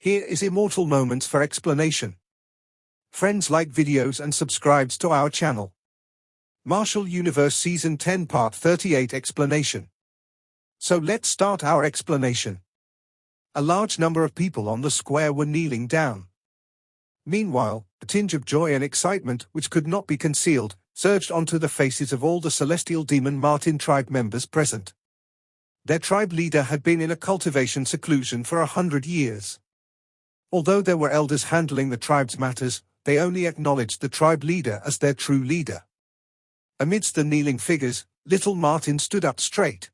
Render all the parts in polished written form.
Here is Immortal Moments for explanation. Friends, like videos and subscribes to our channel. Martial Universe Season 10 Part 38 Explanation. So let's start our explanation. A large number of people on the square were kneeling down. Meanwhile, a tinge of joy and excitement, which could not be concealed, surged onto the faces of all the Celestial Demon Martin tribe members present. Their tribe leader had been in a cultivation seclusion for 100 years. Although there were elders handling the tribe's matters, they only acknowledged the tribe leader as their true leader. Amidst the kneeling figures, little Martin stood up straight.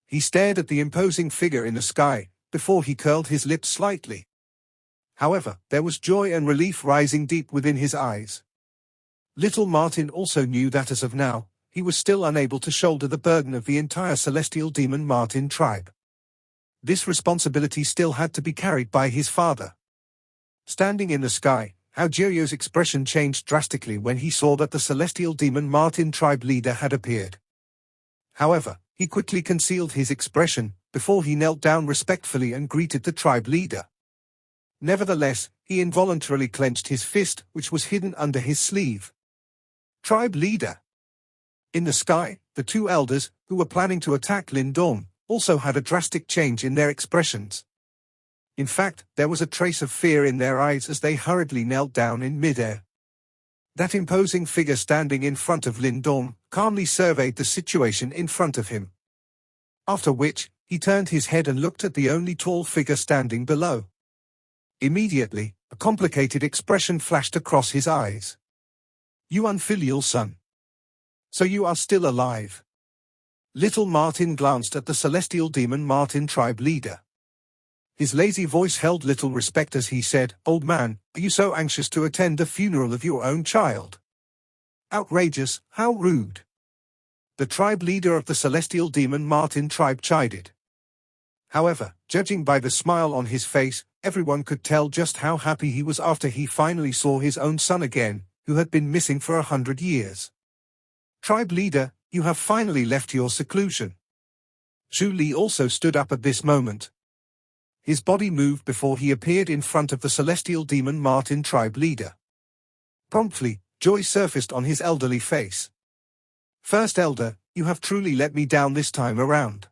He stared at the imposing figure in the sky, before he curled his lips slightly. However, there was joy and relief rising deep within his eyes. Little Martin also knew that as of now, he was still unable to shoulder the burden of the entire Celestial Demon Martin tribe. This responsibility still had to be carried by his father. Standing in the sky, Jiryo's expression changed drastically when he saw that the Celestial Demon Martin tribe leader had appeared. However, he quickly concealed his expression, before he knelt down respectfully and greeted the tribe leader. Nevertheless, he involuntarily clenched his fist, which was hidden under his sleeve. Tribe leader. In the sky, the two elders, who were planning to attack Lindong, also had a drastic change in their expressions. In fact, there was a trace of fear in their eyes as they hurriedly knelt down in midair. That imposing figure standing in front of Lindong calmly surveyed the situation in front of him. After which, he turned his head and looked at the only tall figure standing below. Immediately, a complicated expression flashed across his eyes. "You unfilial son. So you are still alive." Little Martin glanced at the Celestial Demon Martin tribe leader. His lazy voice held little respect as he said, "Old man, are you so anxious to attend the funeral of your own child? Outrageous, how rude." The tribe leader of the Celestial Demon Martin tribe chided. However, judging by the smile on his face, everyone could tell just how happy he was after he finally saw his own son again, who had been missing for 100 years. "Tribe leader, you have finally left your seclusion." Zhu Li also stood up at this moment. His body moved before he appeared in front of the Celestial Demon Martin tribe leader. Promptly, joy surfaced on his elderly face. "First Elder, you have truly let me down this time around."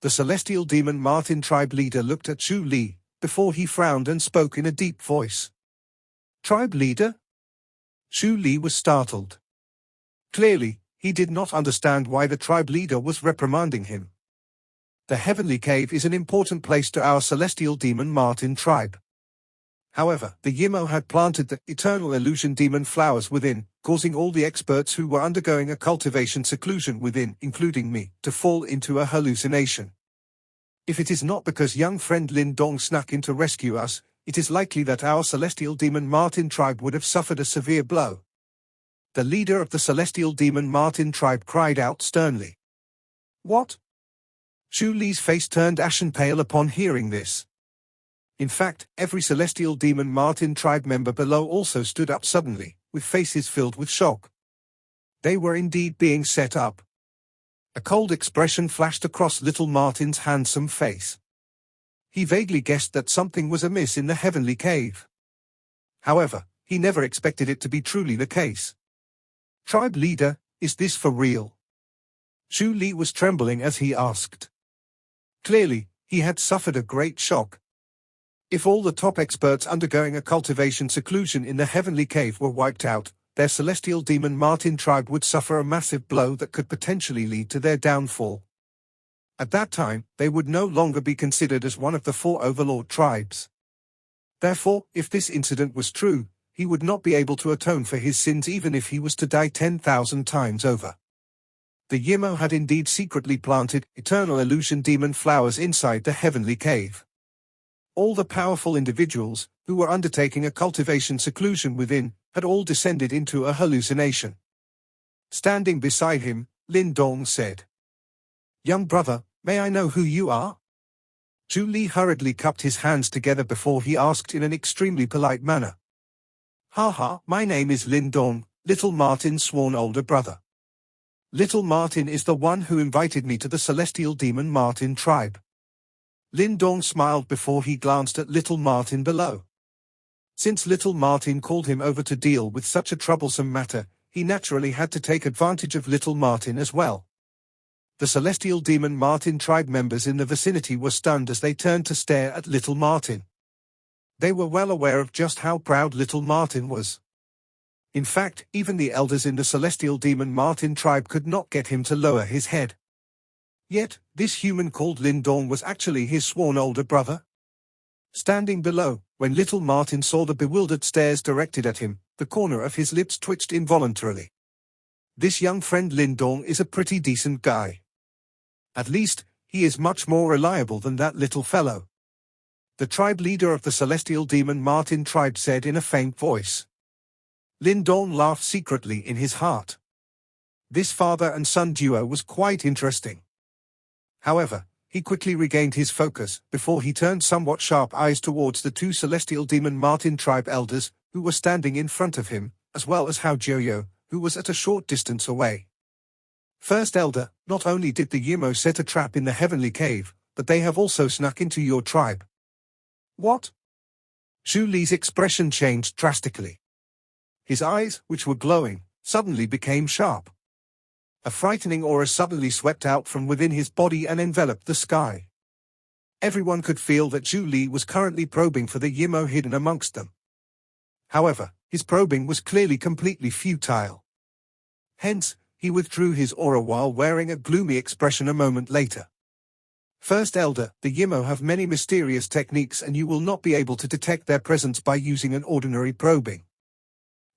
The Celestial Demon Martin tribe leader looked at Zhu Li, before he frowned and spoke in a deep voice. "Tribe leader?" Zhu Li was startled. Clearly, he did not understand why the tribe leader was reprimanding him. The Heavenly Cave is an important place to our Celestial Demon Martin tribe. However, the Yimo had planted the Eternal Illusion Demon flowers within, causing all the experts who were undergoing a cultivation seclusion within, including me, to fall into a hallucination. If it is not because young friend Lindong snuck in to rescue us, it is likely that our Celestial Demon Martin tribe would have suffered a severe blow. The leader of the Celestial Demon Martin tribe cried out sternly. "What?" Zhu Li's face turned ashen pale upon hearing this. In fact, every Celestial Demon Martin tribe member below also stood up suddenly, with faces filled with shock. They were indeed being set up. A cold expression flashed across little Martin's handsome face. He vaguely guessed that something was amiss in the Heavenly Cave. However, he never expected it to be truly the case. "Tribe leader, is this for real?" Zhu Li was trembling as he asked. Clearly, he had suffered a great shock. If all the top experts undergoing a cultivation seclusion in the Heavenly Cave were wiped out, their Celestial Demon Martin tribe would suffer a massive blow that could potentially lead to their downfall. At that time, they would no longer be considered as one of the 4 overlord tribes. Therefore, if this incident was true, he would not be able to atone for his sins even if he was to die 10,000 times over. The Yimo had indeed secretly planted Eternal Illusion Demon flowers inside the Heavenly Cave. All the powerful individuals, who were undertaking a cultivation seclusion within, had all descended into a hallucination. Standing beside him, Lindong said, "Young brother, may I know who you are?" Zhu Li hurriedly cupped his hands together before he asked in an extremely polite manner. "Haha, my name is Lindong, Little Martin's sworn older brother. Little Martin is the one who invited me to the Celestial Demon Martin tribe." Lin Dong smiled before he glanced at little Martin below. Since little Martin called him over to deal with such a troublesome matter, he naturally had to take advantage of little Martin as well. The celestial demon Martin tribe members in the vicinity were stunned as they turned to stare at little Martin. They were well aware of just how proud little Martin was. In fact, even the elders in the celestial demon Martin tribe could not get him to lower his head. Yet, this human called Lin Dong was actually his sworn older brother. Standing below, when little Martin saw the bewildered stares directed at him, the corner of his lips twitched involuntarily. This young friend Lin Dong is a pretty decent guy. At least, he is much more reliable than that little fellow. The tribe leader of the celestial demon Martin tribe said in a faint voice. Lin Dong laughed secretly in his heart. This father and son duo was quite interesting. However, he quickly regained his focus before he turned somewhat sharp eyes towards the two celestial demon Martin tribe elders who were standing in front of him, as well as Hao Jiuyo, who was at a short distance away. First elder, not only did the Yimo set a trap in the heavenly cave, but they have also snuck into your tribe. What? Zhu Li's expression changed drastically. His eyes, which were glowing, suddenly became sharp. A frightening aura suddenly swept out from within his body and enveloped the sky. Everyone could feel that Zhu Li was currently probing for the Yimo hidden amongst them. However, his probing was clearly completely futile. Hence, he withdrew his aura while wearing a gloomy expression a moment later. First elder, the Yimo have many mysterious techniques and you will not be able to detect their presence by using an ordinary probing.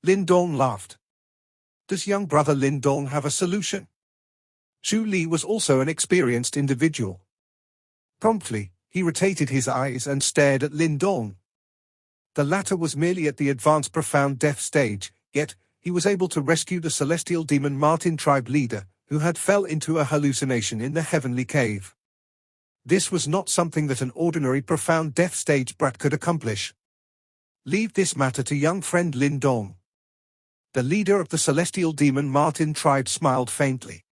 Lin Dong laughed. Does young brother Lin Dong have a solution? Zhu Li was also an experienced individual. Promptly, he rotated his eyes and stared at Lin Dong. The latter was merely at the advanced profound death stage, yet, he was able to rescue the celestial demon Martin tribe leader, who had fell into a hallucination in the heavenly cave. This was not something that an ordinary profound death stage brat could accomplish. Leave this matter to young friend Lin Dong. The leader of the celestial demon Martin tribe smiled faintly.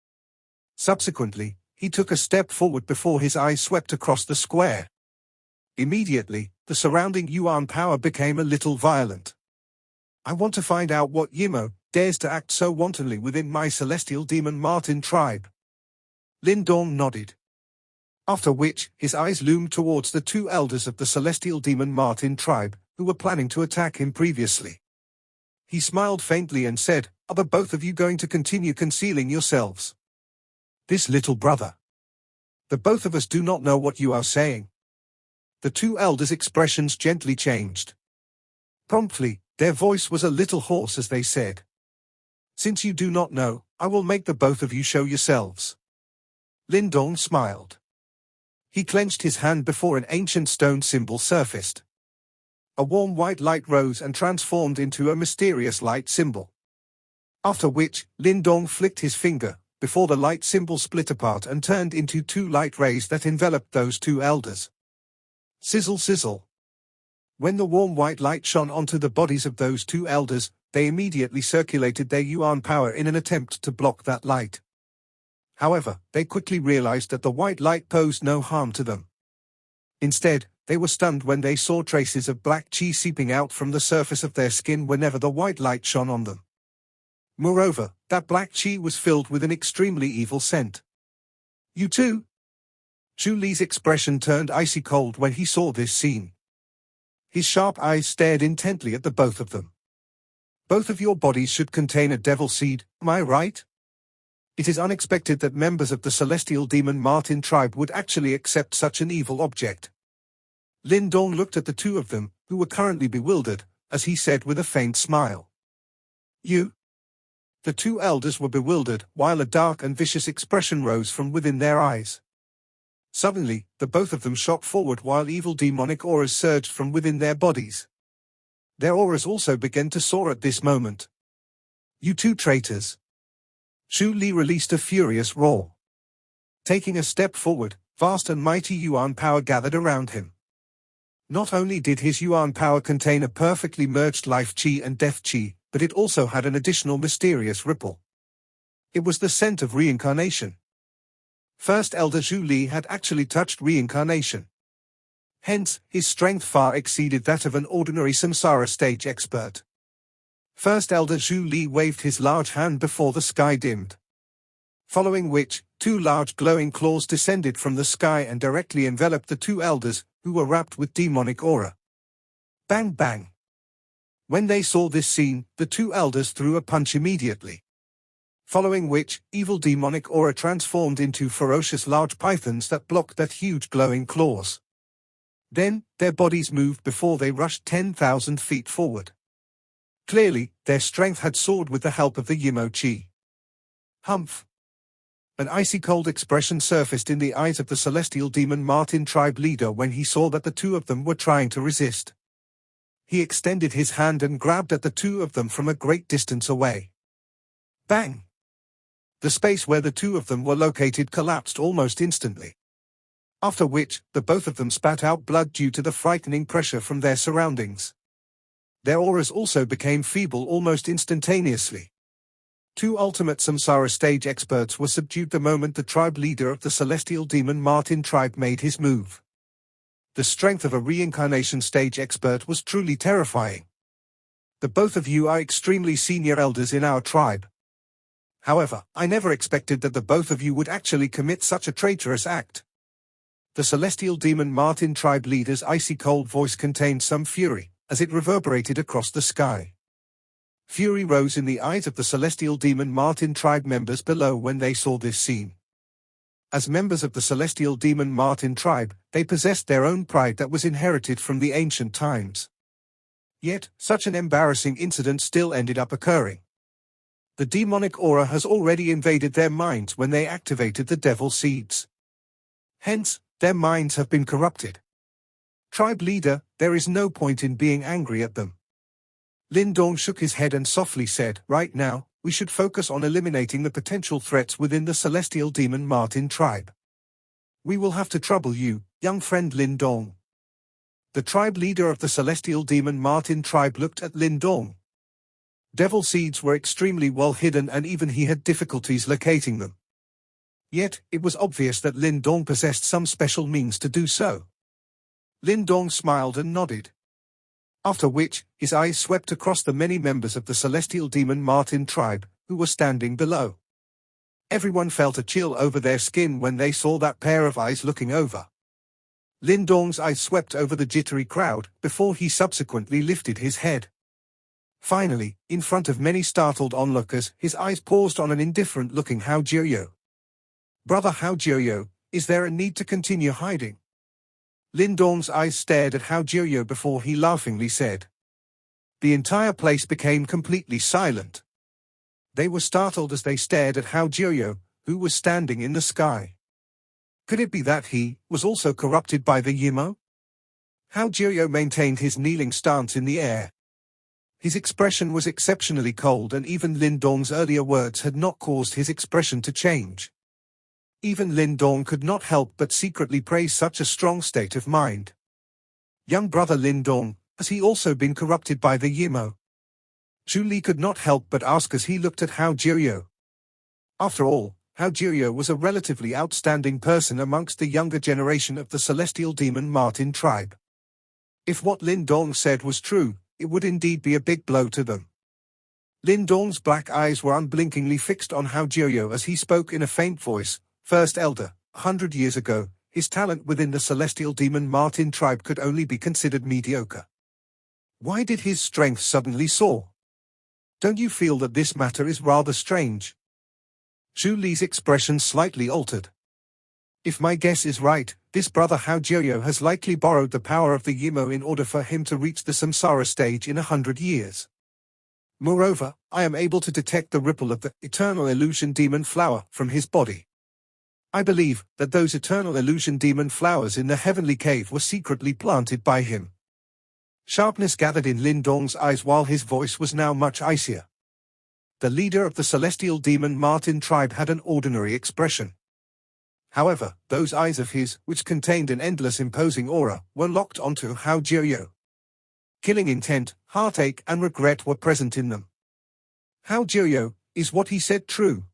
Subsequently, he took a step forward before his eyes swept across the square. Immediately, the surrounding Yuan power became a little violent. I want to find out what Yimo dares to act so wantonly within my celestial demon Martin tribe. Lin Dong nodded. After which, his eyes loomed towards the two elders of the celestial demon Martin tribe, who were planning to attack him previously. He smiled faintly and said, "Are the both of you going to continue concealing yourselves? This little brother. The both of us do not know what you are saying." The two elders' expressions gently changed. Promptly, their voice was a little hoarse as they said, "Since you do not know, I will make the both of you show yourselves." Lin Dong smiled. He clenched his hand before an ancient stone symbol surfaced. A warm white light rose and transformed into a mysterious light symbol. After which, Lin Dong flicked his finger, before the light symbol split apart and turned into two light rays that enveloped those two elders. Sizzle sizzle. When the warm white light shone onto the bodies of those two elders, they immediately circulated their Yuan power in an attempt to block that light. However, they quickly realized that the white light posed no harm to them. Instead, they were stunned when they saw traces of black qi seeping out from the surface of their skin whenever the white light shone on them. Moreover, that black qi was filled with an extremely evil scent. "You too?" Zhu Li's expression turned icy cold when he saw this scene. His sharp eyes stared intently at the both of them. "Both of your bodies should contain a devil seed, am I right? It is unexpected that members of the celestial demon Martin tribe would actually accept such an evil object." Lin Dong looked at the two of them, who were currently bewildered, as he said with a faint smile. "You?" The two elders were bewildered, while a dark and vicious expression rose from within their eyes. Suddenly, the both of them shot forward while evil demonic auras surged from within their bodies. Their auras also began to soar at this moment. "You two traitors!" Zhu Li released a furious roar. Taking a step forward, vast and mighty Yuan power gathered around him. Not only did his Yuan power contain a perfectly merged life qi and death qi, but it also had an additional mysterious ripple. It was the scent of reincarnation. First Elder Zhu Li had actually touched reincarnation. Hence, his strength far exceeded that of an ordinary samsara stage expert. First Elder Zhu Li waved his large hand before the sky dimmed. Following which, two large glowing claws descended from the sky and directly enveloped the two elders, who were wrapped with demonic aura. Bang bang! When they saw this scene, the two elders threw a punch immediately. Following which, evil demonic aura transformed into ferocious large pythons that blocked that huge glowing claws. Then, their bodies moved before they rushed 10,000 feet forward. Clearly, their strength had soared with the help of the Yimo Chi. Humph! An icy cold expression surfaced in the eyes of the celestial demon Martin tribe leader when he saw that the two of them were trying to resist. He extended his hand and grabbed at the two of them from a great distance away. Bang! The space where the two of them were located collapsed almost instantly. After which, the both of them spat out blood due to the frightening pressure from their surroundings. Their auras also became feeble almost instantaneously. Two ultimate samsara stage experts were subdued the moment the tribe leader of the celestial demon Martin tribe made his move. The strength of a reincarnation stage expert was truly terrifying. The both of you are extremely senior elders in our tribe. However, I never expected that the both of you would actually commit such a traitorous act. The celestial demon Martin tribe leader's icy cold voice contained some fury, as it reverberated across the sky. Fury rose in the eyes of the celestial demon Martin tribe members below when they saw this scene. As members of the celestial demon Martin tribe, they possessed their own pride that was inherited from the ancient times. Yet, such an embarrassing incident still ended up occurring. The demonic aura has already invaded their minds when they activated the devil seeds. Hence, their minds have been corrupted. Tribe leader, there is no point in being angry at them. Lin Dong shook his head and softly said, right now, we should focus on eliminating the potential threats within the celestial demon Martin tribe. We will have to trouble you, young friend Lin Dong. The tribe leader of the celestial demon Martin tribe looked at Lin Dong. Devil seeds were extremely well hidden and even he had difficulties locating them. Yet, it was obvious that Lin Dong possessed some special means to do so. Lin Dong smiled and nodded. After which, his eyes swept across the many members of the celestial demon Martin tribe, who were standing below. Everyone felt a chill over their skin when they saw that pair of eyes looking over. Lin Dong's eyes swept over the jittery crowd, before he subsequently lifted his head. Finally, in front of many startled onlookers, his eyes paused on an indifferent-looking Hao Jiuyo. Brother Hao Jiuyo, is there a need to continue hiding? Lin Dong's eyes stared at Hao Jiuyo before he laughingly said. The entire place became completely silent. They were startled as they stared at Hao Jiuyo, who was standing in the sky. Could it be that he was also corrupted by the Yimo? Hao Jiuyo maintained his kneeling stance in the air. His expression was exceptionally cold and even Lin Dong's earlier words had not caused his expression to change. Even Lin Dong could not help but secretly praise such a strong state of mind. Young brother Lin Dong, has he also been corrupted by the Yimo? Zhu Li could not help but ask as he looked at Hao Jiuyo. After all, Hao Jiuyo was a relatively outstanding person amongst the younger generation of the celestial demon Martin tribe. If what Lin Dong said was true, it would indeed be a big blow to them. Lin Dong's black eyes were unblinkingly fixed on Hao Jiuyo as he spoke in a faint voice. First Elder, 100 years ago, his talent within the celestial demon Martin tribe could only be considered mediocre. Why did his strength suddenly soar? Don't you feel that this matter is rather strange? Zhu Li's expression slightly altered. If my guess is right, this brother Hao Jiuyo has likely borrowed the power of the Yimo in order for him to reach the samsara stage in 100 years. Moreover, I am able to detect the ripple of the eternal illusion demon flower from his body. I believe that those eternal illusion demon flowers in the heavenly cave were secretly planted by him. Sharpness gathered in Lin Dong's eyes while his voice was now much icier. The leader of the celestial demon Martin tribe had an ordinary expression. However, those eyes of his, which contained an endless imposing aura, were locked onto Hao Jiuyo. Killing intent, heartache and regret were present in them. Hao Jiuyo, is what he said true?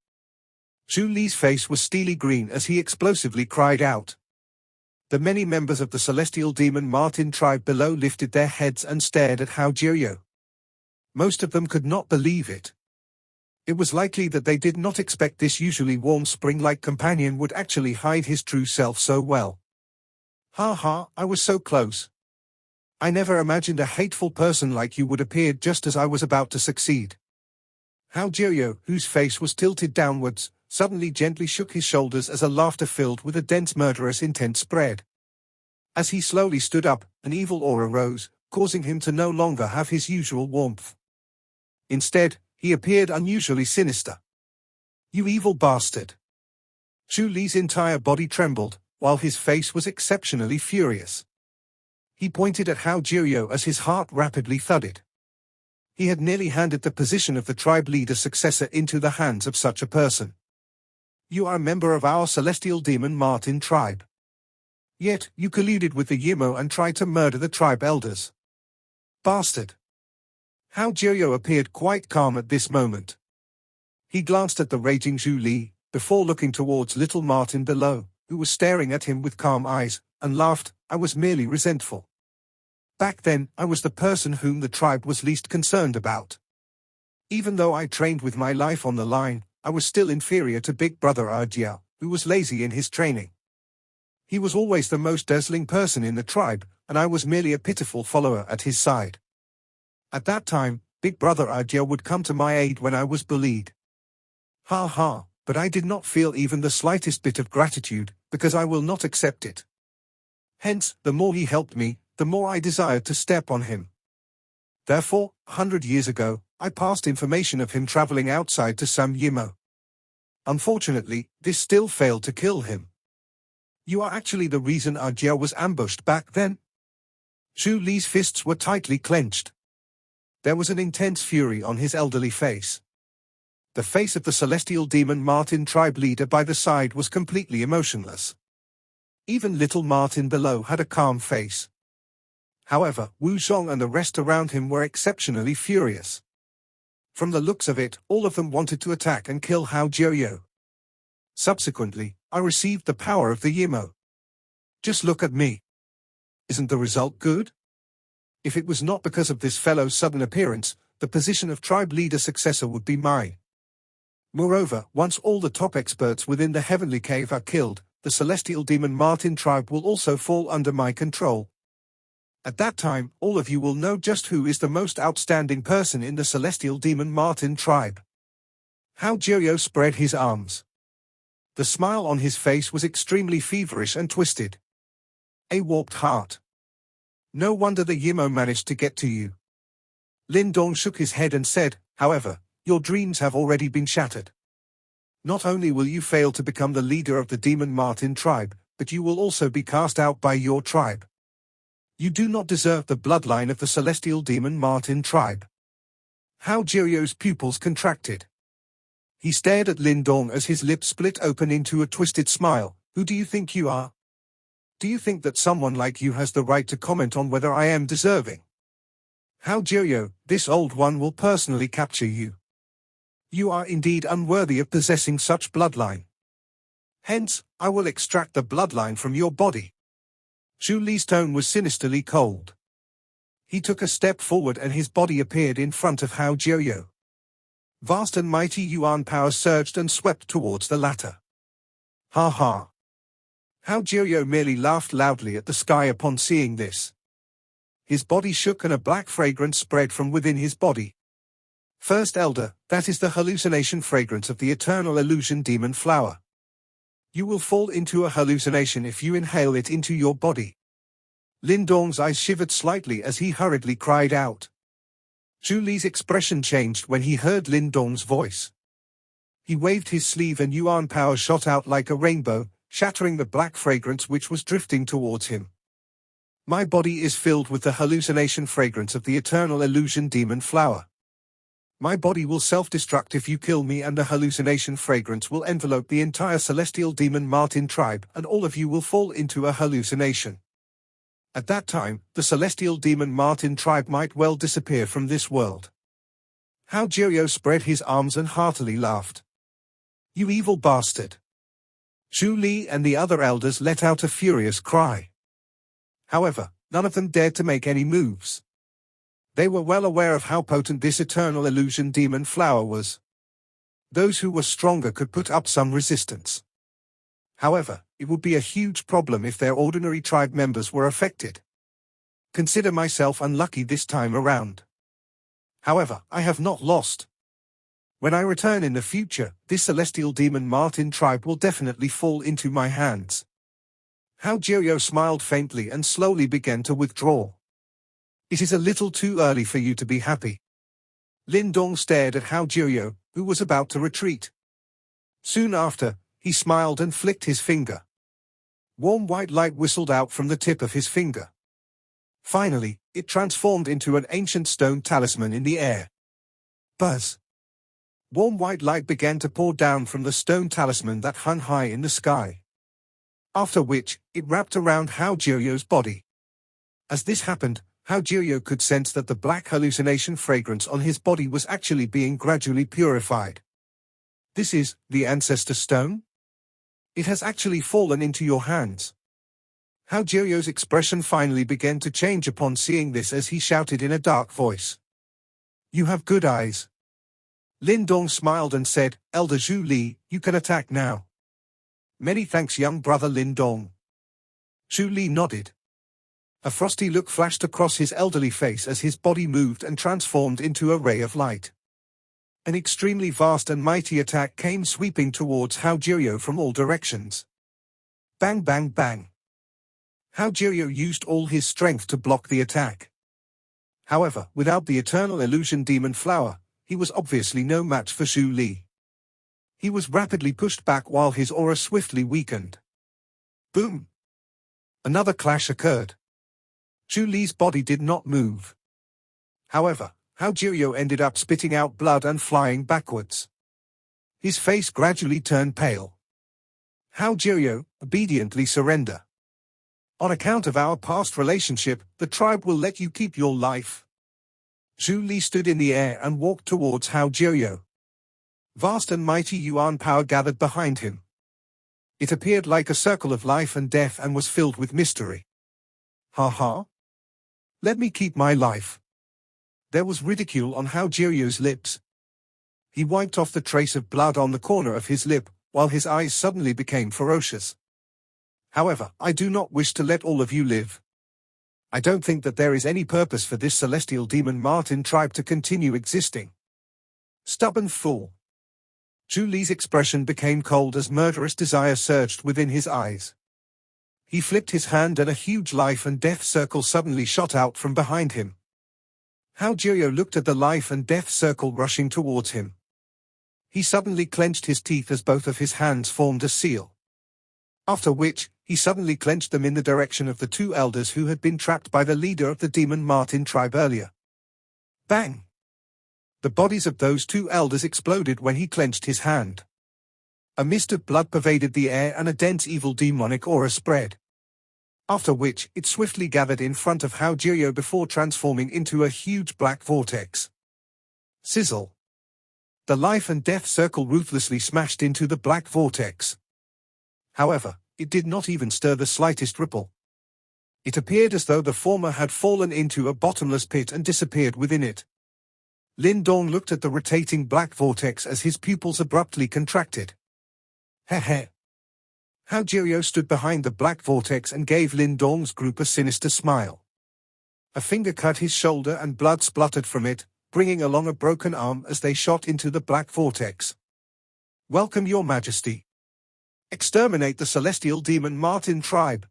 Zhu Li's face was steely green as he explosively cried out. The many members of the celestial demon Martin tribe below lifted their heads and stared at Hao Jiuyo. Most of them could not believe it. It was likely that they did not expect this usually warm spring-like companion would actually hide his true self so well. Ha ha, I was so close. I never imagined a hateful person like you would appear just as I was about to succeed. Hao Jiuyo, whose face was tilted downwards, suddenly gently shook his shoulders as a laughter filled with a dense murderous intent spread. As he slowly stood up, an evil aura rose, causing him to no longer have his usual warmth. Instead, he appeared unusually sinister. You evil bastard! Zhu Li's entire body trembled, while his face was exceptionally furious. He pointed at Hao Jiuyo as his heart rapidly thudded. He had nearly handed the position of the tribe leader successor into the hands of such a person. You are a member of our celestial demon Martin tribe. Yet, you colluded with the Yimo and tried to murder the tribe elders. Bastard! Hao Jiuyo appeared quite calm at this moment. He glanced at the raging Zhu Li, before looking towards little Martin below, who was staring at him with calm eyes, and laughed. I was merely resentful. Back then, I was the person whom the tribe was least concerned about. Even though I trained with my life on the line, I was still inferior to Big Brother Jiao, who was lazy in his training. He was always the most dazzling person in the tribe, and I was merely a pitiful follower at his side. At that time, Big Brother Jiao would come to my aid when I was bullied. Ha ha, but I did not feel even the slightest bit of gratitude, because I will not accept it. Hence, the more he helped me, the more I desired to step on him. Therefore, 100 years ago, I passed information of him traveling outside to some Yimo. Unfortunately, this still failed to kill him. You are actually the reason Jiao was ambushed back then? Zhu Li's fists were tightly clenched. There was an intense fury on his elderly face. The face of the celestial demon Martin tribe leader by the side was completely emotionless. Even little Martin below had a calm face. However, Wu Zhong and the rest around him were exceptionally furious. From the looks of it, all of them wanted to attack and kill Hao Jiuyo. Subsequently, I received the power of the Yimo. Just look at me. Isn't the result good? If it was not because of this fellow's sudden appearance, the position of tribe leader successor would be mine. Moreover, once all the top experts within the heavenly cave are killed, the celestial demon Martin tribe will also fall under my control. At that time, all of you will know just who is the most outstanding person in the celestial demon Martin tribe. Hao Jiuyo spread his arms. The smile on his face was extremely feverish and twisted. A warped heart. No wonder the Yimo managed to get to you. Lin Dong shook his head and said, however, your dreams have already been shattered. Not only will you fail to become the leader of the demon Martin tribe, but you will also be cast out by your tribe. You do not deserve the bloodline of the celestial demon Martin tribe. Hao Jiuyo's pupils contracted. He stared at Lin Dong as his lips split open into a twisted smile. Who do you think you are? Do you think that someone like you has the right to comment on whether I am deserving? Hao Jiuyo, this old one will personally capture you. You are indeed unworthy of possessing such bloodline. Hence, I will extract the bloodline from your body. Zhu Li's tone was sinisterly cold. He took a step forward and his body appeared in front of Hao Jiuyo. Vast and mighty Yuan power surged and swept towards the latter. Ha ha. Hao Jiuyo merely laughed loudly at the sky upon seeing this. His body shook and a black fragrance spread from within his body. First Elder, that is the hallucination fragrance of the eternal illusion demon flower. You will fall into a hallucination if you inhale it into your body. Lin Dong's eyes shivered slightly as he hurriedly cried out. Zhu Li's expression changed when he heard Lin Dong's voice. He waved his sleeve and Yuan power shot out like a rainbow, shattering the black fragrance which was drifting towards him. My body is filled with the hallucination fragrance of the eternal illusion demon flower. My body will self-destruct if you kill me, and the hallucination fragrance will envelope the entire celestial demon Martin tribe, and all of you will fall into a hallucination. At that time, the celestial demon Martin tribe might well disappear from this world. Hao Jiuyo spread his arms and heartily laughed. You evil bastard! Zhu Li and the other elders let out a furious cry. However, none of them dared to make any moves. They were well aware of how potent this eternal illusion demon flower was. Those who were stronger could put up some resistance. However, it would be a huge problem if their ordinary tribe members were affected. Consider myself unlucky this time around. However, I have not lost. When I return in the future, this celestial demon Martin tribe will definitely fall into my hands. Hao Jiuyo smiled faintly and slowly began to withdraw. It is a little too early for you to be happy. Lin Dong stared at Hao Jiuyo, who was about to retreat. Soon after, he smiled and flicked his finger. Warm white light whistled out from the tip of his finger. Finally, it transformed into an ancient stone talisman in the air. Buzz! Warm white light began to pour down from the stone talisman that hung high in the sky. After which, it wrapped around Hao Jiuyo's body. As this happened, Hao Jiuyo could sense that the black hallucination fragrance on his body was actually being gradually purified. This is the ancestor stone? It has actually fallen into your hands. Hao Jiuyo's expression finally began to change upon seeing this as he shouted in a dark voice. You have good eyes. Lin Dong smiled and said, Elder Zhu Li, you can attack now. Many thanks, young brother Lin Dong. Zhu Li nodded. A frosty look flashed across his elderly face as his body moved and transformed into a ray of light. An extremely vast and mighty attack came sweeping towards Hao Jiuyo from all directions. Bang bang bang. Hao Jiuyo used all his strength to block the attack. However, without the eternal illusion demon flower, he was obviously no match for Zhu Li. He was rapidly pushed back while his aura swiftly weakened. Boom! Another clash occurred. Zhu Li's body did not move. However, Hao Jiuyo ended up spitting out blood and flying backwards. His face gradually turned pale. Hao Jiuyo, obediently surrender. On account of our past relationship, the tribe will let you keep your life. Zhu Li stood in the air and walked towards Hao Jiuyo. Vast and mighty Yuan power gathered behind him. It appeared like a circle of life and death and was filled with mystery. Ha ha! Let me keep my life. There was ridicule on Hao Jiuyo's lips. He wiped off the trace of blood on the corner of his lip, while his eyes suddenly became ferocious. However, I do not wish to let all of you live. I don't think that there is any purpose for this celestial demon Martin tribe to continue existing. Stubborn fool. Zhu Li's expression became cold as murderous desire surged within his eyes. He flipped his hand and a huge life and death circle suddenly shot out from behind him. Hao Jiuyo looked at the life and death circle rushing towards him. He suddenly clenched his teeth as both of his hands formed a seal. After which, he suddenly clenched them in the direction of the two elders who had been trapped by the leader of the demon Martin tribe earlier. Bang! The bodies of those two elders exploded when he clenched his hand. A mist of blood pervaded the air and a dense evil demonic aura spread. After which, it swiftly gathered in front of Hao Jiuyo before transforming into a huge black vortex. Sizzle! The life and death circle ruthlessly smashed into the black vortex. However, it did not even stir the slightest ripple. It appeared as though the former had fallen into a bottomless pit and disappeared within it. Lin Dong looked at the rotating black vortex as his pupils abruptly contracted. Heh. Hao Jiuyo stood behind the black vortex and gave Lin Dong's group a sinister smile. A finger cut his shoulder and blood spluttered from it, bringing along a broken arm as they shot into the black vortex. Welcome, Your Majesty. Exterminate the celestial demon Martin tribe.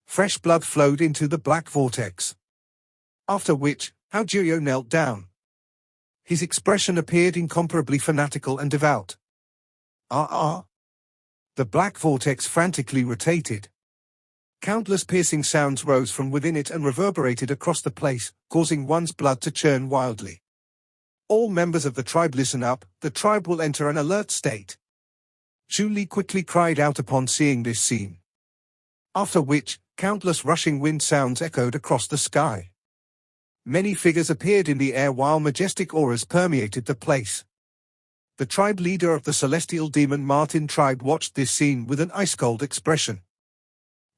Fresh blood flowed into the black vortex. After which, Hao Jiuyo knelt down. His expression appeared incomparably fanatical and devout. The black vortex frantically rotated. Countless piercing sounds rose from within it and reverberated across the place, causing one's blood to churn wildly. All members of the tribe, listen up, the tribe will enter an alert state. Zhu Li quickly cried out upon seeing this scene. After which, countless rushing wind sounds echoed across the sky. Many figures appeared in the air while majestic auras permeated the place. The tribe leader of the celestial demon Martin tribe watched this scene with an ice-cold expression.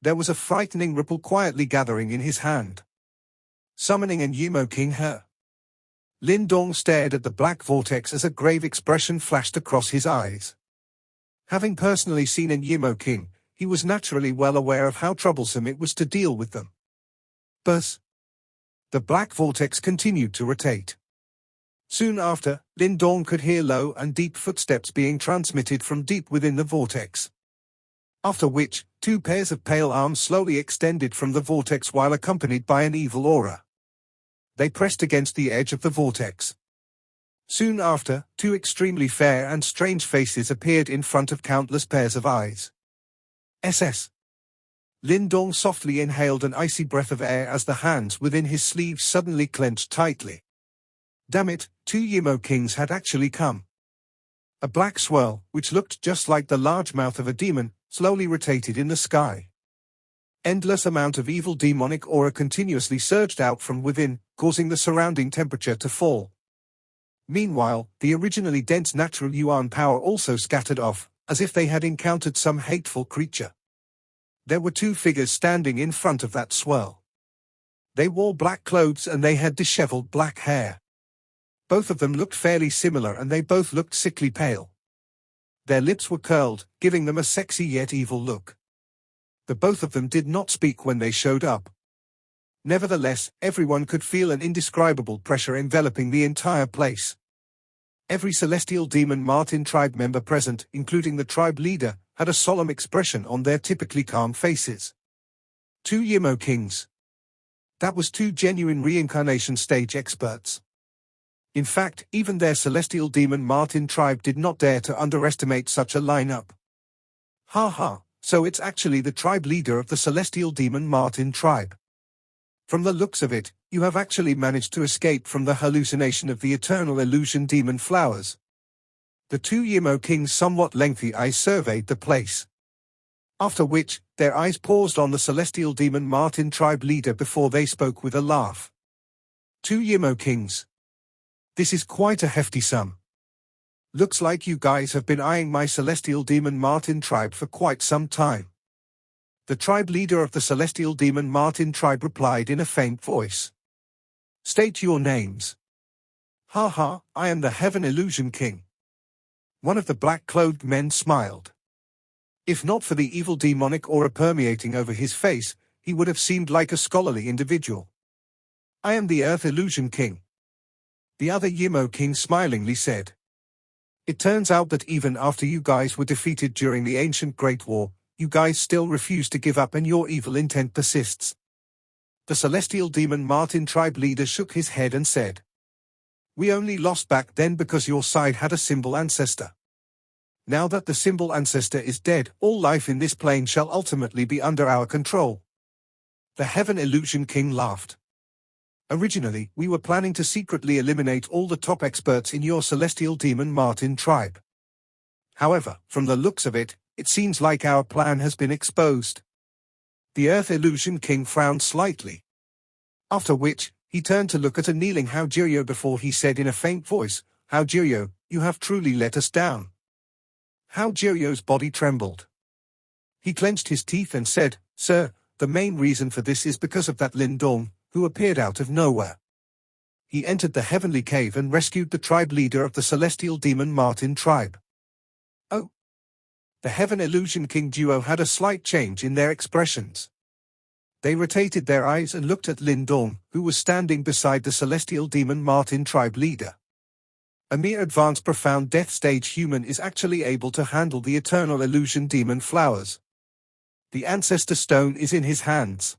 There was a frightening ripple quietly gathering in his hand. Summoning an Yimo King Her. Lin Dong stared at the black vortex as a grave expression flashed across his eyes. Having personally seen an Yimo King, he was naturally well aware of how troublesome it was to deal with them. But the black vortex continued to rotate. Soon after, Lin Dong could hear low and deep footsteps being transmitted from deep within the vortex. After which, two pairs of pale arms slowly extended from the vortex while accompanied by an evil aura. They pressed against the edge of the vortex. Soon after, two extremely fair and strange faces appeared in front of countless pairs of eyes. SS. Lin Dong softly inhaled an icy breath of air as the hands within his sleeves suddenly clenched tightly. Damn it, two Yimo Kings had actually come. A black swirl, which looked just like the large mouth of a demon, slowly rotated in the sky. Endless amount of evil demonic aura continuously surged out from within, causing the surrounding temperature to fall. Meanwhile, the originally dense natural yuan power also scattered off, as if they had encountered some hateful creature. There were two figures standing in front of that swirl. They wore black clothes and they had disheveled black hair. Both of them looked fairly similar and they both looked sickly pale. Their lips were curled, giving them a sexy yet evil look. The both of them did not speak when they showed up. Nevertheless, everyone could feel an indescribable pressure enveloping the entire place. Every celestial demon Martin tribe member present, including the tribe leader, had a solemn expression on their typically calm faces. Two Yimo Kings. That was two genuine reincarnation stage experts. In fact, even their celestial demon Martin tribe did not dare to underestimate such a lineup. Ha ha, so it's actually the tribe leader of the celestial demon Martin tribe. From the looks of it, you have actually managed to escape from the hallucination of the eternal illusion demon flowers. The two Yimo Kings' somewhat lengthy eyes surveyed the place. After which, their eyes paused on the celestial demon Martin tribe leader before they spoke with a laugh. Two Yimo Kings. This is quite a hefty sum. Looks like you guys have been eyeing my celestial demon Martin tribe for quite some time. The tribe leader of the celestial demon Martin tribe replied in a faint voice. State your names. Ha ha, I am the Heaven Illusion King. One of the black-clothed men smiled. If not for the evil demonic aura permeating over his face, he would have seemed like a scholarly individual. I am the Earth Illusion King. The other Yimo King smilingly said. It turns out that even after you guys were defeated during the ancient Great War, you guys still refuse to give up and your evil intent persists. The celestial demon Martin tribe leader shook his head and said. We only lost back then because your side had a symbol ancestor. Now that the symbol ancestor is dead, all life in this plane shall ultimately be under our control. The Heaven Illusion King laughed. Originally, we were planning to secretly eliminate all the top experts in your celestial demon Martin tribe. However, from the looks of it, it seems like our plan has been exposed. The Earth Illusion King frowned slightly. After which, he turned to look at a kneeling Hao Jiryo before he said in a faint voice, Hao Jiryo, you have truly let us down. Hao Jiryo's body trembled. He clenched his teeth and said, Sir, the main reason for this is because of that Lin Dong, who appeared out of nowhere. He entered the heavenly cave and rescued the tribe leader of the celestial demon Martin tribe. Oh. The Heaven Illusion King duo had a slight change in their expressions. They rotated their eyes and looked at Lin Dong, who was standing beside the celestial demon Martin tribe leader. A mere advanced profound death stage human is actually able to handle the eternal illusion demon flowers. The Ancestor Stone is in his hands.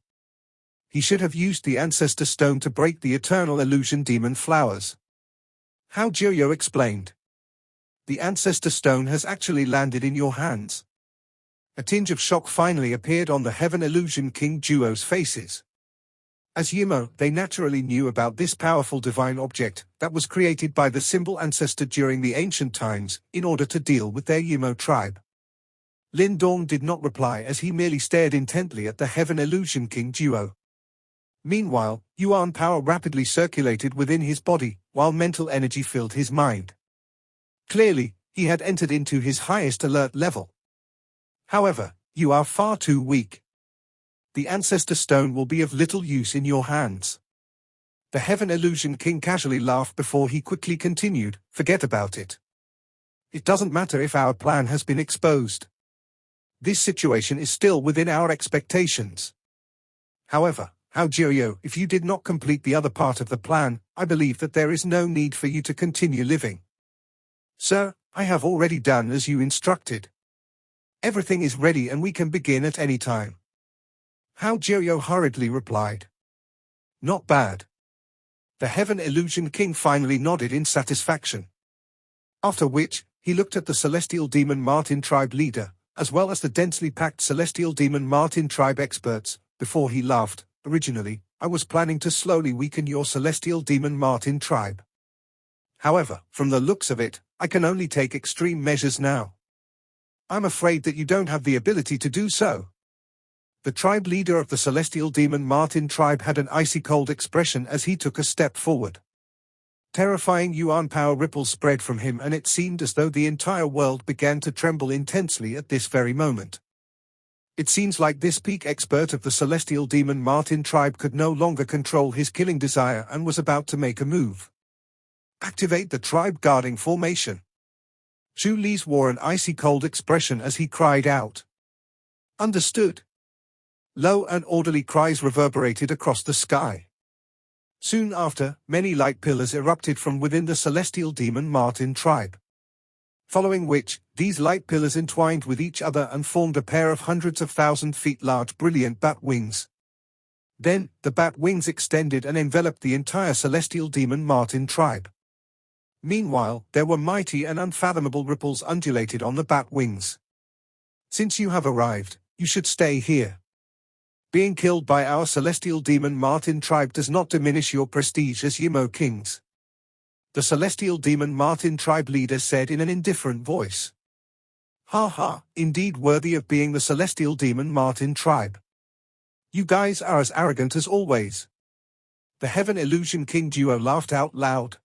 He should have used the Ancestor Stone to break the eternal illusion demon flowers. Hao Jiryo explained. The Ancestor Stone has actually landed in your hands. A tinge of shock finally appeared on the Heaven Illusion King duo's faces. As Yimo, they naturally knew about this powerful divine object that was created by the symbol ancestor during the ancient times in order to deal with their Yimo tribe. Lin Dong did not reply as he merely stared intently at the Heaven Illusion King duo. Meanwhile, Yuan power rapidly circulated within his body, while mental energy filled his mind. Clearly, he had entered into his highest alert level. However, you are far too weak. The Ancestor Stone will be of little use in your hands. The Heaven Illusion King casually laughed before he quickly continued, forget about it. It doesn't matter if our plan has been exposed. This situation is still within our expectations. However, Hao, if you did not complete the other part of the plan, I believe that there is no need for you to continue living. Sir, I have already done as you instructed. Everything is ready and we can begin at any time. Hao hurriedly replied. Not bad. The Heaven Illusion King finally nodded in satisfaction. After which, he looked at the Celestial Demon Martin tribe leader, as well as the densely packed Celestial Demon Martin tribe experts, before he laughed. Originally, I was planning to slowly weaken your Celestial Demon Martin tribe. However, from the looks of it, I can only take extreme measures now. I'm afraid that you don't have the ability to do so. The tribe leader of the Celestial Demon Martin tribe had an icy cold expression as he took a step forward. Terrifying yuan power ripples spread from him and it seemed as though the entire world began to tremble intensely at this very moment. It seems like this peak expert of the Celestial Demon Martin tribe could no longer control his killing desire and was about to make a move. Activate the tribe guarding formation. Zhu Li's wore an icy cold expression as he cried out. Understood. Low and orderly cries reverberated across the sky. Soon after, many light pillars erupted from within the Celestial Demon Martin tribe. Following which, these light pillars entwined with each other and formed a pair of hundreds of thousand feet large brilliant bat wings. Then, the bat wings extended and enveloped the entire Celestial Demon Martin tribe. Meanwhile, there were mighty and unfathomable ripples undulated on the bat wings. Since you have arrived, you should stay here. Being killed by our Celestial Demon Martin tribe does not diminish your prestige as Yimo kings. The Celestial Demon Martin tribe leader said in an indifferent voice. Ha ha, indeed worthy of being the Celestial Demon Martin tribe. You guys are as arrogant as always. The Heaven Illusion King duo laughed out loud.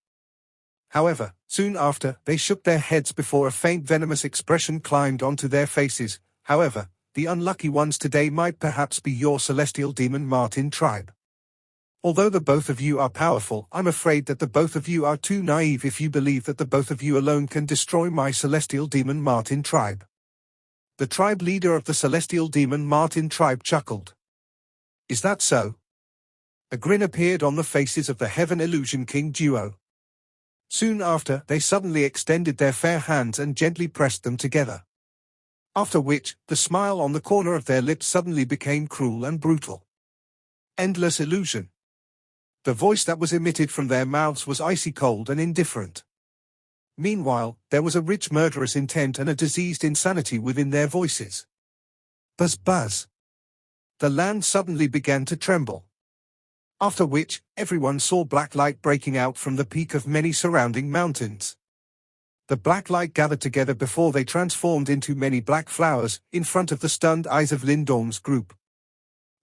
However, soon after, they shook their heads before a faint venomous expression climbed onto their faces. However, the unlucky ones today might perhaps be your Celestial Demon Martin tribe. Although the both of you are powerful, I'm afraid that the both of you are too naive if you believe that the both of you alone can destroy my Celestial Demon Martin tribe. The tribe leader of the Celestial Demon Martin tribe chuckled. Is that so? A grin appeared on the faces of the Heaven Illusion King duo. Soon after, they suddenly extended their fair hands and gently pressed them together. After which, the smile on the corner of their lips suddenly became cruel and brutal. Endless illusion. The voice that was emitted from their mouths was icy cold and indifferent. Meanwhile, there was a rich murderous intent and a diseased insanity within their voices. Buzz buzz. The land suddenly began to tremble. After which, everyone saw black light breaking out from the peak of many surrounding mountains. The black light gathered together before they transformed into many black flowers in front of the stunned eyes of Lindong's group.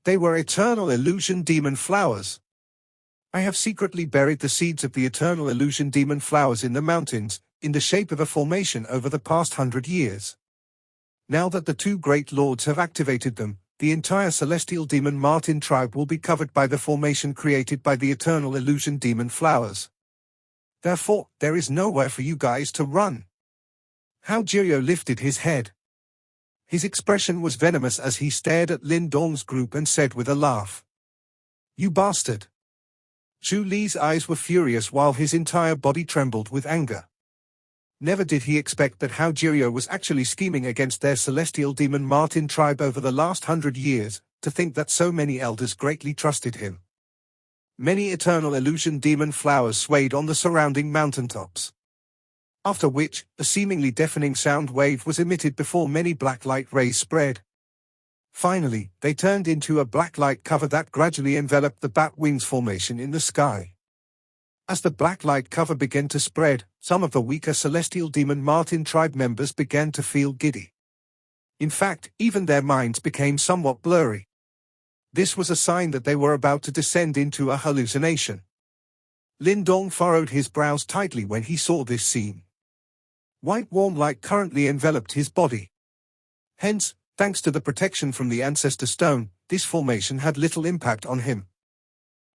They were eternal illusion demon flowers. I have secretly buried the seeds of the eternal illusion demon flowers in the mountains, in the shape of a formation over the past 100 years. Now that the two great lords have activated them, the entire Celestial Demon Martin tribe will be covered by the formation created by the eternal illusion demon flowers. Therefore, there is nowhere for you guys to run. Hao lifted his head. His expression was venomous as he stared at Lindong's group and said with a laugh. You bastard. Zhu Li's eyes were furious while his entire body trembled with anger. Never did he expect that Hao was actually scheming against their Celestial Demon Martin tribe over the last 100 years, to think that so many elders greatly trusted him. Many eternal illusion demon flowers swayed on the surrounding mountaintops. After which, a seemingly deafening sound wave was emitted before many black light rays spread. Finally, they turned into a black light cover that gradually enveloped the bat wings formation in the sky. As the black light cover began to spread, some of the weaker Celestial Demon Martin tribe members began to feel giddy. In fact, even their minds became somewhat blurry. This was a sign that they were about to descend into a hallucination. Lindong furrowed his brows tightly when he saw this scene. White warm light currently enveloped his body. Hence, thanks to the protection from the Ancestor Stone, this formation had little impact on him.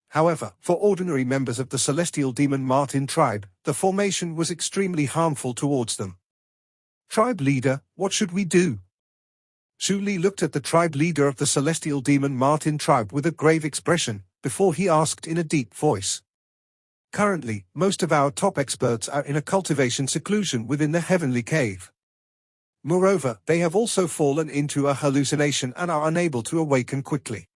However, for ordinary members of the Celestial Demon Martin tribe, the formation was extremely harmful towards them. Tribe leader, what should we do? Shu Li looked at the tribe leader of the Celestial Demon Martin tribe with a grave expression, before he asked in a deep voice. Currently, most of our top experts are in a cultivation seclusion within the heavenly cave. Moreover, they have also fallen into a hallucination and are unable to awaken quickly.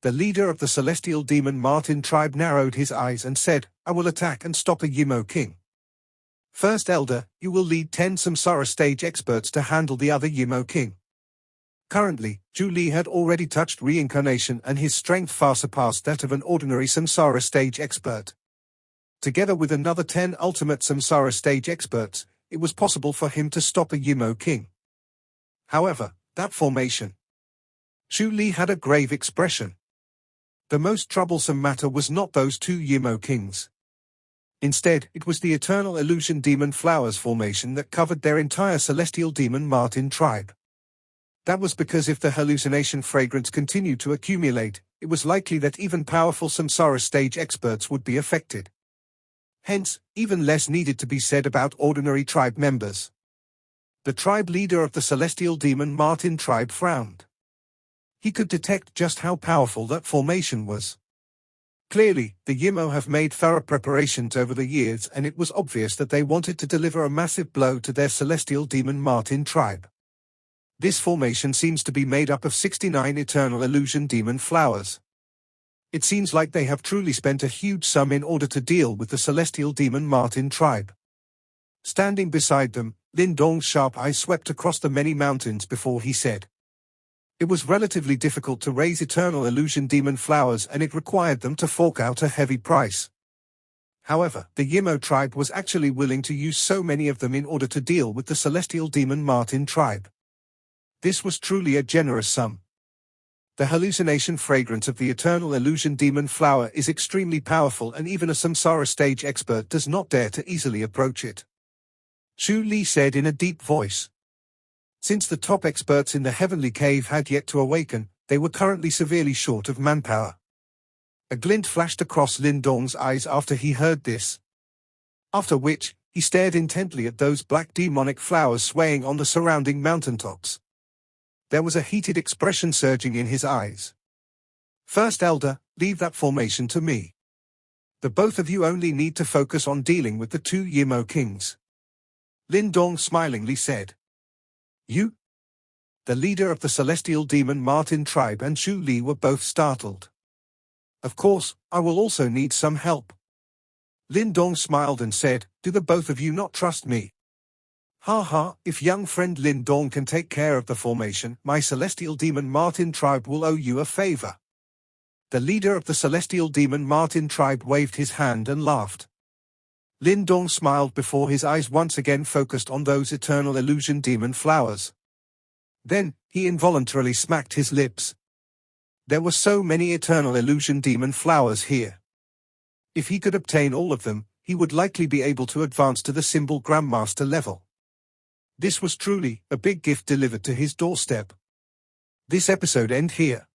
The leader of the Celestial Demon Martin tribe narrowed his eyes and said, I will attack and stop a Yimo king. First Elder, you will lead 10 Samsara stage experts to handle the other Yimo king. Currently, Zhu Li had already touched reincarnation and his strength far surpassed that of an ordinary Samsara stage expert. Together with another 10 ultimate Samsara stage experts, it was possible for him to stop a Yimo king. However, that formation. Zhu Li had a grave expression. The most troublesome matter was not those 2 Yimo kings. Instead, it was the Eternal Illusion Demon Flowers formation that covered their entire Celestial Demon Martin tribe. That was because if the hallucination fragrance continued to accumulate, it was likely that even powerful Samsara stage experts would be affected. Hence, even less needed to be said about ordinary tribe members. The tribe leader of the Celestial Demon Martin tribe frowned. He could detect just how powerful that formation was. Clearly, the Yimo have made thorough preparations over the years and it was obvious that they wanted to deliver a massive blow to their Celestial Demon Martin tribe. This formation seems to be made up of 69 Eternal Illusion Demon Flowers. It seems like they have truly spent a huge sum in order to deal with the Celestial Demon Martin tribe. Standing beside them, Lin Dong's sharp eyes swept across the many mountains before he said. It was relatively difficult to raise Eternal Illusion Demon Flowers and it required them to fork out a heavy price. However, the Yimo tribe was actually willing to use so many of them in order to deal with the Celestial Demon Martin tribe. This was truly a generous sum. The hallucination fragrance of the Eternal Illusion Demon Flower is extremely powerful and even a Samsara stage expert does not dare to easily approach it. Shu Li said in a deep voice. Since the top experts in the heavenly cave had yet to awaken, they were currently severely short of manpower. A glint flashed across Lin Dong's eyes after he heard this. After which, he stared intently at those black demonic flowers swaying on the surrounding mountaintops. There was a heated expression surging in his eyes. First Elder, leave that formation to me. The both of you only need to focus on dealing with the 2 Yimo kings. Lin Dong smilingly said. You? The leader of the Celestial Demon Martin tribe and Shu Li were both startled. Of course, I will also need some help. Lin Dong smiled and said, do the both of you not trust me? Ha ha, if young friend Lin Dong can take care of the formation, my Celestial Demon Martin tribe will owe you a favor. The leader of the Celestial Demon Martin tribe waved his hand and laughed. Lin Dong smiled before his eyes once again focused on those Eternal Illusion Demon Flowers. Then, he involuntarily smacked his lips. There were so many Eternal Illusion Demon Flowers here. If he could obtain all of them, he would likely be able to advance to the Symbol Grandmaster level. This was truly a big gift delivered to his doorstep. This episode ends here.